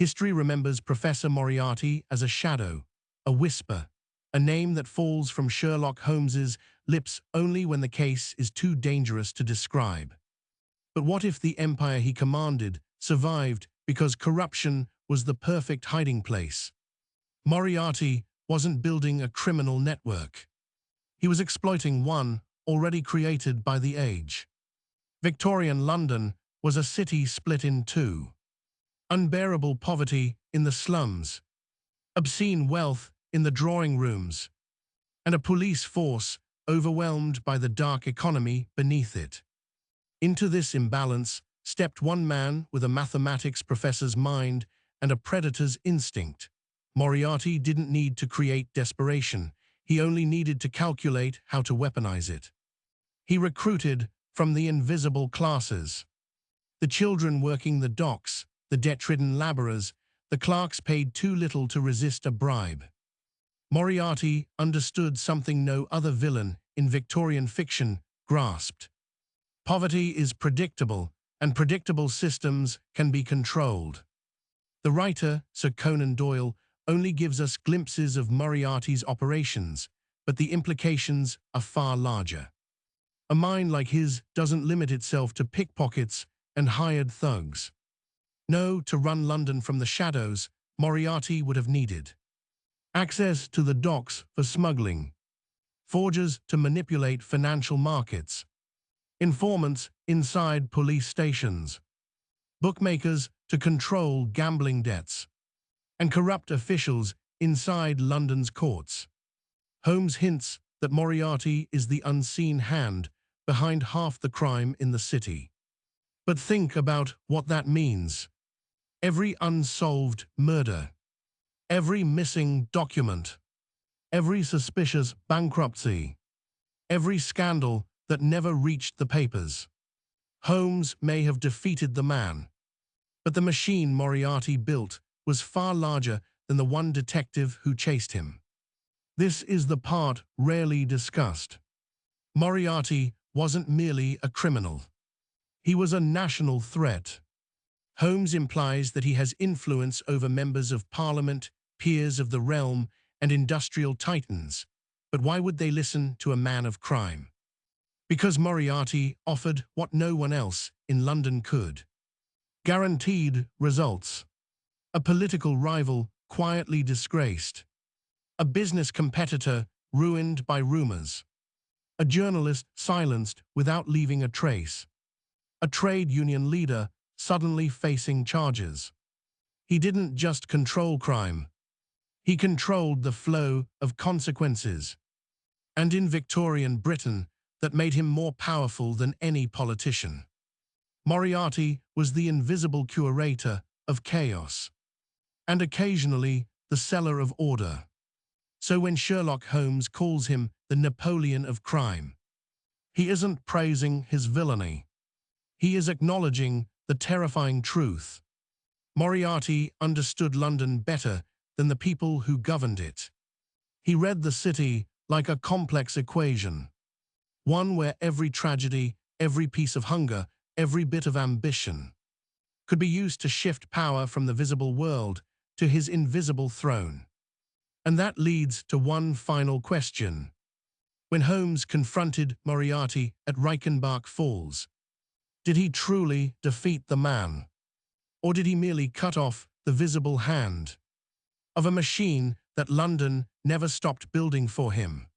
History remembers Professor Moriarty as a shadow, a whisper, a name that falls from Sherlock Holmes's lips only when the case is too dangerous to describe. But what if the empire he commanded survived because corruption was the perfect hiding place? Moriarty wasn't building a criminal network. He was exploiting one already created by the age. Victorian London was a city split in two. Unbearable poverty in the slums, obscene wealth in the drawing rooms, and a police force overwhelmed by the dark economy beneath it. Into this imbalance stepped one man with a mathematics professor's mind and a predator's instinct. Moriarty didn't need to create desperation. He only needed to calculate how to weaponize it. He recruited from the invisible classes. The children working the docks, the debt-ridden laborers, the clerks paid too little to resist a bribe. Moriarty understood something no other villain in Victorian fiction grasped. Poverty is predictable, and predictable systems can be controlled. The writer, Sir Conan Doyle, only gives us glimpses of Moriarty's operations, but the implications are far larger. A mind like his doesn't limit itself to pickpockets and hired thugs. No, to run London from the shadows, Moriarty would have needed access to the docks for smuggling, forgers to manipulate financial markets, informants inside police stations, bookmakers to control gambling debts, and corrupt officials inside London's courts. Holmes hints that Moriarty is the unseen hand behind half the crime in the city. But think about what that means. Every unsolved murder, every missing document, every suspicious bankruptcy, every scandal that never reached the papers. Holmes may have defeated the man, but the machine Moriarty built was far larger than the one detective who chased him. This is the part rarely discussed. Moriarty wasn't merely a criminal. He was a national threat. Holmes implies that he has influence over members of parliament, peers of the realm, and industrial titans. But why would they listen to a man of crime? Because Moriarty offered what no one else in London could. Guaranteed results. A political rival quietly disgraced. A business competitor ruined by rumors. A journalist silenced without leaving a trace. A trade union leader suddenly facing charges. He didn't just control crime. He controlled the flow of consequences. And in Victorian Britain, that made him more powerful than any politician. Moriarty was the invisible curator of chaos, and occasionally the seller of order. So when Sherlock Holmes calls him the Napoleon of crime, he isn't praising his villainy. He is acknowledging the terrifying truth. Moriarty understood London better than the people who governed it. He read the city like a complex equation, one where every tragedy, every piece of hunger, every bit of ambition could be used to shift power from the visible world to his invisible throne. And that leads to one final question. When Holmes confronted Moriarty at Reichenbach Falls, did he truly defeat the man? Or did he merely cut off the visible hand of a machine that London never stopped building for him?